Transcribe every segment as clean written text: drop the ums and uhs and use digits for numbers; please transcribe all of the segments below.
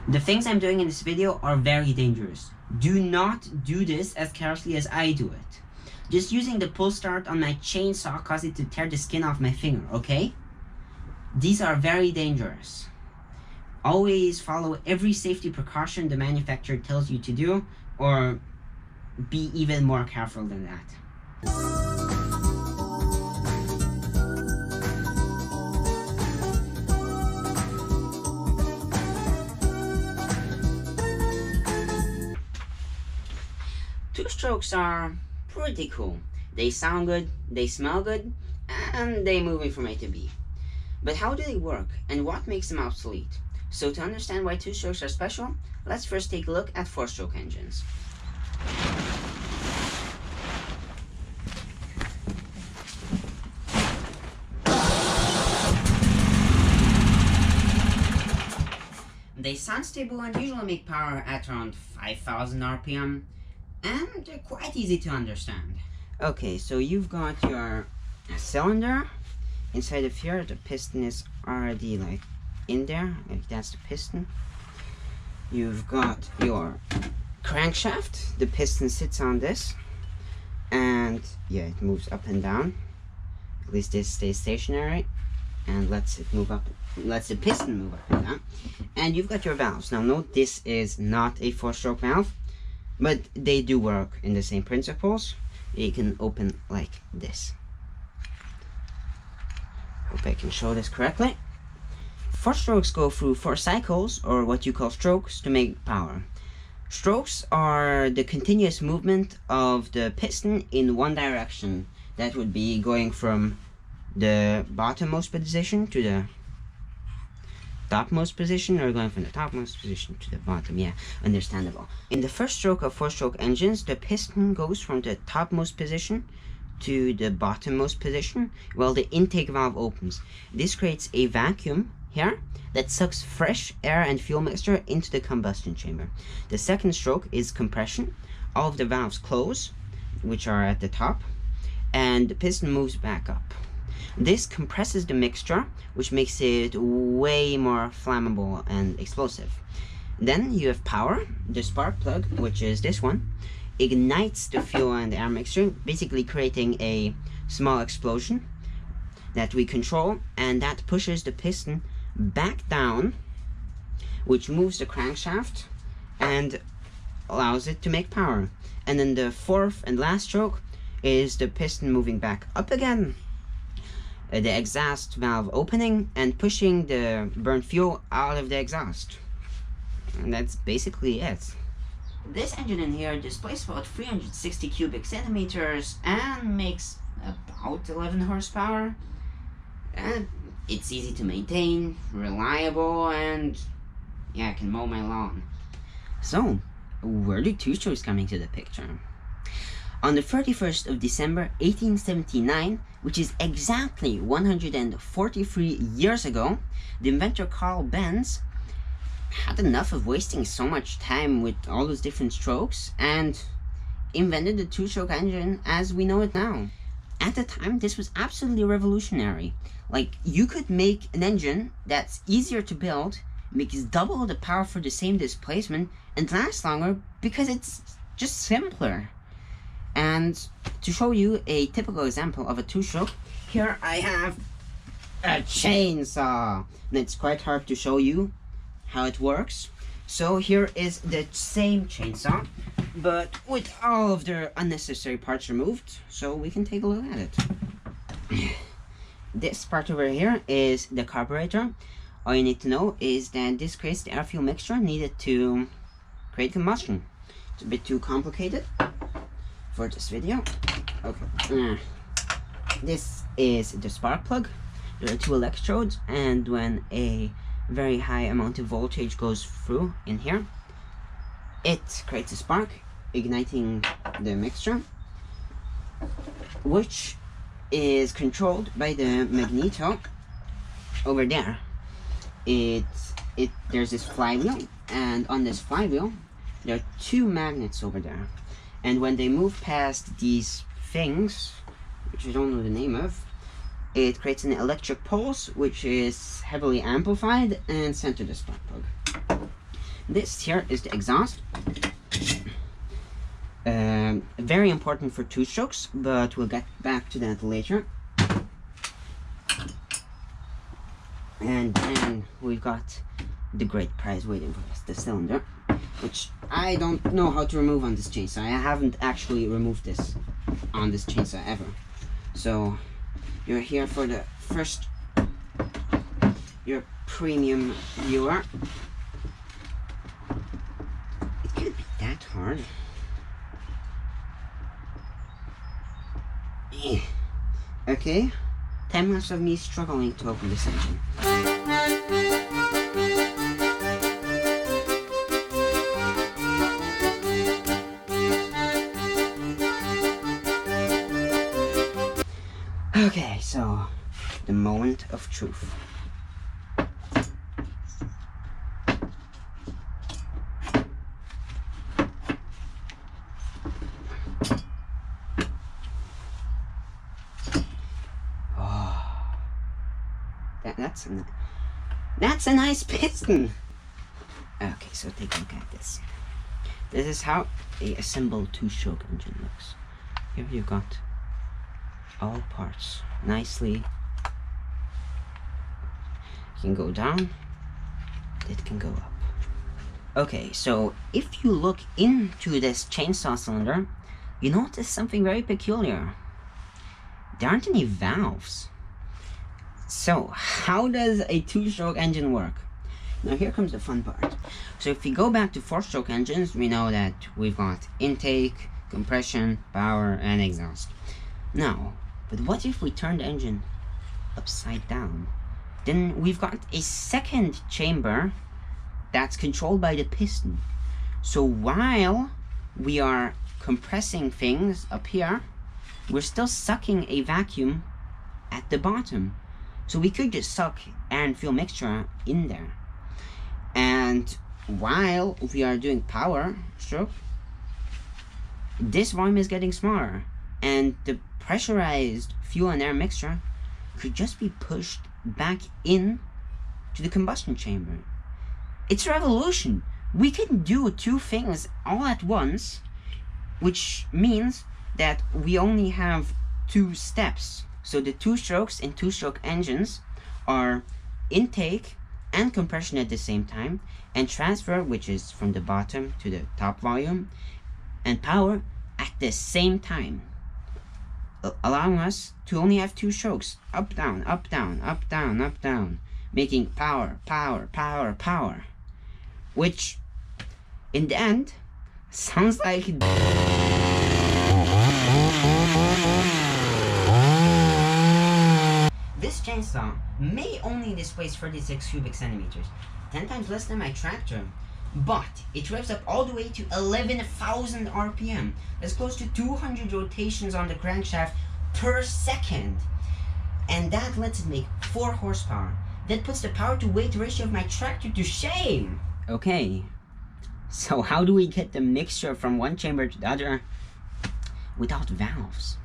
The things I'm doing in this video are very dangerous. Do not do this as carelessly as I do it. Just using the pull start on my chainsaw caused it to tear the skin off my finger, okay? These are very dangerous. Always follow every safety precaution the manufacturer tells you to do, or be even more careful than that. Two-strokes are pretty cool. They sound good, they smell good, and they move me from A to B. But how do they work, and what makes them obsolete? So to understand why two-strokes are special, let's first take a look at four-stroke engines. They sound stable and usually make power at around 5,000 RPM, and they're quite easy to understand. Okay, so you've got your cylinder. Inside of here, the piston is already like in there, like that's the piston. You've got your crankshaft. The piston sits on this, and yeah, it moves up and down. At least this stays stationary and lets it move up, lets the piston move up and down. And you've got your valves. Now note, this is not a four-stroke valve, but they do work in the same principles. You can open like this. Hope I can show this correctly. Four strokes go through 4 cycles, or what you call strokes, to make power. Strokes are the continuous movement of the piston in one direction. That would be going from the bottommost position to the topmost position, or going from the topmost position to the bottom. Yeah, understandable. In the first stroke of four-stroke engines, the piston goes from the topmost position to the bottommost position while the intake valve opens. This creates a vacuum here that sucks fresh air and fuel mixture into the combustion chamber. The second stroke is compression. All of the valves close, which are at the top, and the piston moves back up. This compresses the mixture, which makes it way more flammable and explosive. Then you have power. The spark plug, which is this one, ignites the fuel and air mixture, basically creating a small explosion that we control, and that pushes the piston back down, which moves the crankshaft and allows it to make power. And then the fourth and last stroke is the piston moving back up again, the exhaust valve opening and pushing the burnt fuel out of the exhaust. And that's basically it. This engine in here displays about 360 cubic centimeters and makes about 11 horsepower. And it's easy to maintain, reliable, and yeah, I can mow my lawn. So, where do two-strokes come into the picture? On the 31st of December 1879, which is exactly 143 years ago, the inventor Carl Benz had enough of wasting so much time with all those different strokes and invented the two-stroke engine as we know it now. At the time, this was absolutely revolutionary. Like, you could make an engine that's easier to build, makes double the power for the same displacement, and lasts longer because it's just simpler. And to show you a typical example of a two-stroke, here I have a chainsaw. And it's quite hard to show you how it works. So here is the same chainsaw, but with all of the unnecessary parts removed, so we can take a look at it. This part over here is the carburetor. All you need to know is that this creates the air fuel mixture needed to create combustion. It's a bit too complicated for this video. Okay. This is the spark plug. There are 2 electrodes, and when a very high amount of voltage goes through in here, it creates a spark, igniting the mixture, which is controlled by the magneto over there. There's this flywheel, and on this flywheel there are 2 magnets over there, and when they move past these things, which I don't know the name of, it creates an electric pulse which is heavily amplified and sent to the spark plug. This here is the exhaust. Very important for two-strokes, but we'll get back to that later. And then we've got the great prize waiting for us, the cylinder, which I don't know how to remove on this chainsaw. I haven't actually removed this on this chainsaw ever. So you're here for the first, your premium viewer. It can't be that hard. Okay, 10 minutes of me struggling to open this engine. Okay, so the moment of truth. That's a nice piston. Okay, so take a look at this. This is how a assembled two-stroke engine looks. Here you've got all parts nicely. It can go down, it can go up. Okay, so if you look into this chainsaw cylinder, you notice something very peculiar. There aren't any valves. So how does a two-stroke engine work? Now here comes the fun part. So if we go back to four-stroke engines, we know that we've got intake, compression, power, and exhaust. Now, but what if we turn the engine upside down? Then we've got a second chamber that's controlled by the piston. So while we are compressing things up here, we're still sucking a vacuum at the bottom. So we could just suck air and fuel mixture in there. And while we are doing power stroke, this volume is getting smaller, and the pressurized fuel and air mixture could just be pushed back in to the combustion chamber. It's a revolution. We can do two things all at once, which means that we only have two steps. So the two strokes in two-stroke engines are intake and compression at the same time, and transfer, which is from the bottom to the top volume, and power at the same time, allowing us to only have two strokes, up, down, up, down, up, down, up, down, making power, power, power, power, which in the end sounds like this chainsaw may only displace 36 cubic centimeters, 10 times less than my tractor, but it revs up all the way to 11,000 RPM. That's close to 200 rotations on the crankshaft per second. And that lets it make 4 horsepower. That puts the power to weight ratio of my tractor to shame. Okay, so how do we get the mixture from one chamber to the other without valves?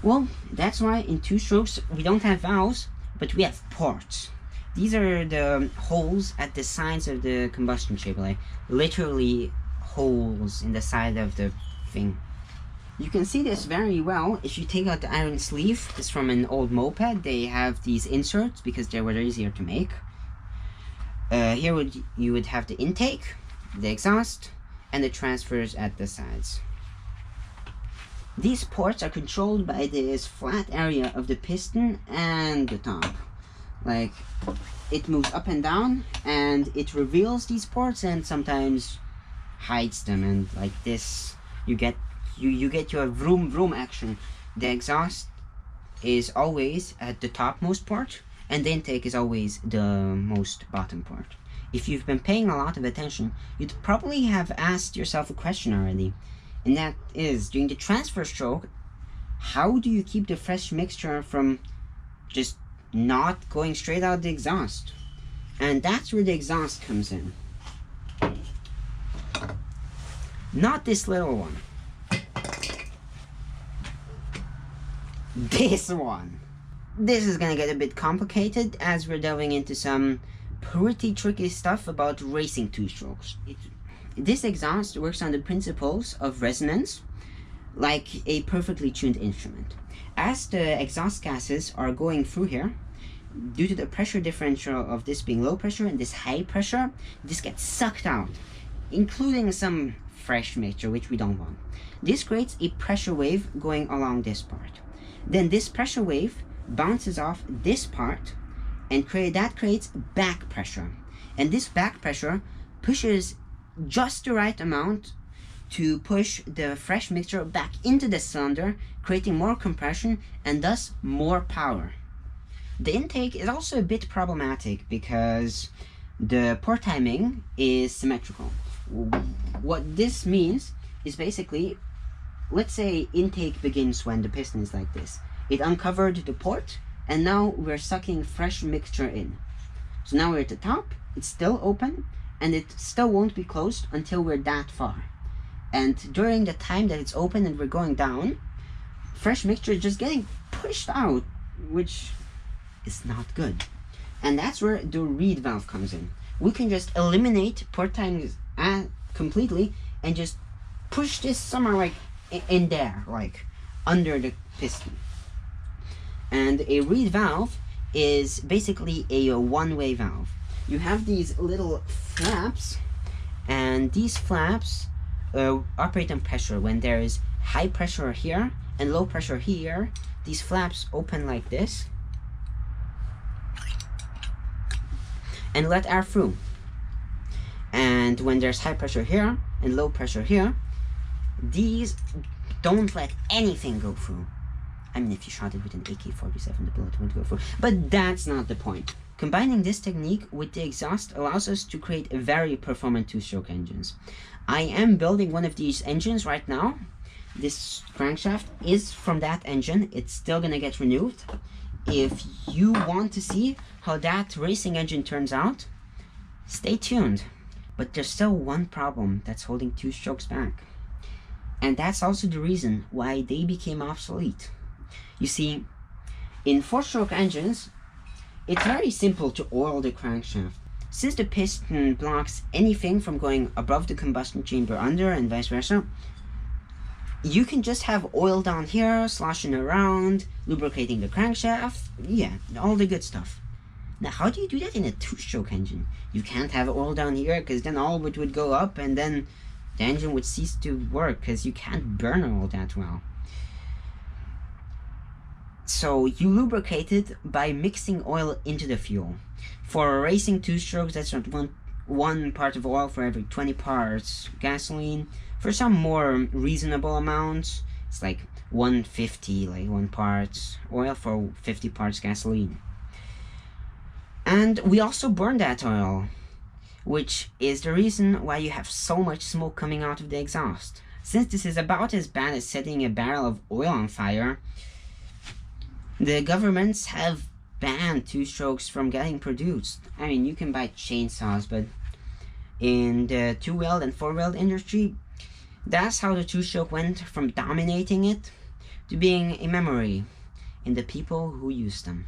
Well, that's why in two strokes we don't have valves, but we have ports. These are the holes at the sides of the combustion chamber, like literally holes in the side of the thing. You can see this very well if you take out the iron sleeve. It's from an old moped. They have these inserts because they were easier to make. Here you would have the intake, the exhaust, and the transfers at the sides. These ports are controlled by this flat area of the piston and the top. Like, it moves up and down, and it reveals these ports and sometimes hides them. And like this, you get your vroom vroom action. The exhaust is always at the topmost port, and the intake is always the most bottom port. If you've been paying a lot of attention, you'd probably have asked yourself a question already. And that is, during the transfer stroke, how do you keep the fresh mixture from just not going straight out the exhaust? And that's where the exhaust comes in. Not this little one. This one. This is gonna get a bit complicated as we're delving into some pretty tricky stuff about racing two-strokes. This exhaust works on the principles of resonance, like a perfectly tuned instrument. As the exhaust gases are going through here, due to the pressure differential of this being low pressure and this high pressure, this gets sucked out, including some fresh mixture, which we don't want. This creates a pressure wave going along this part. Then this pressure wave bounces off this part, and that creates back pressure. And this back pressure pushes just the right amount to push the fresh mixture back into the cylinder, creating more compression and thus more power. The intake is also a bit problematic because the pour timing is symmetrical. What this means is basically, let's say intake begins when the piston is like this. It uncovered the port, and now we're sucking fresh mixture in. So now we're at the top, it's still open, and it still won't be closed until we're that far. And during the time that it's open and we're going down, fresh mixture is just getting pushed out, which is not good. And that's where the reed valve comes in. We can just eliminate pour timing completely and just push this somewhere like in there, like under the piston. And a reed valve is basically a one-way valve. You have these little flaps, and these flaps operate on pressure. When there is high pressure here and low pressure here, these flaps open like this and let air through. And when there's high pressure here and low pressure here, these don't let anything go through. I mean, if you shot it with an AK-47, the bullet won't go through. But that's not the point. Combining this technique with the exhaust allows us to create very performant two-stroke engines. I am building one of these engines right now. This crankshaft is from that engine. It's still gonna get renewed. If you want to see how that racing engine turns out, stay tuned. But there's still one problem that's holding two-strokes back. And that's also the reason why they became obsolete. You see, in four-stroke engines, it's very simple to oil the crankshaft. Since the piston blocks anything from going above the combustion chamber under and vice versa, you can just have oil down here, sloshing around, lubricating the crankshaft, yeah, all the good stuff. Now, how do you do that in a two-stroke engine? You can't have oil down here, because then all of it would go up, and then the engine would cease to work, because you can't burn all that well. So you lubricate it by mixing oil into the fuel. For racing two-strokes, that's not one part of oil for every 20 parts gasoline. For some more reasonable amounts, it's like 150, like 1 part oil for 50 parts gasoline. And we also burn that oil, which is the reason why you have so much smoke coming out of the exhaust. Since this is about as bad as setting a barrel of oil on fire, the governments have banned two-strokes from getting produced. I mean, you can buy chainsaws, but in the two-wheeled and four-wheeled industry, that's how the two-stroke went from dominating it to being a memory in the people who use them.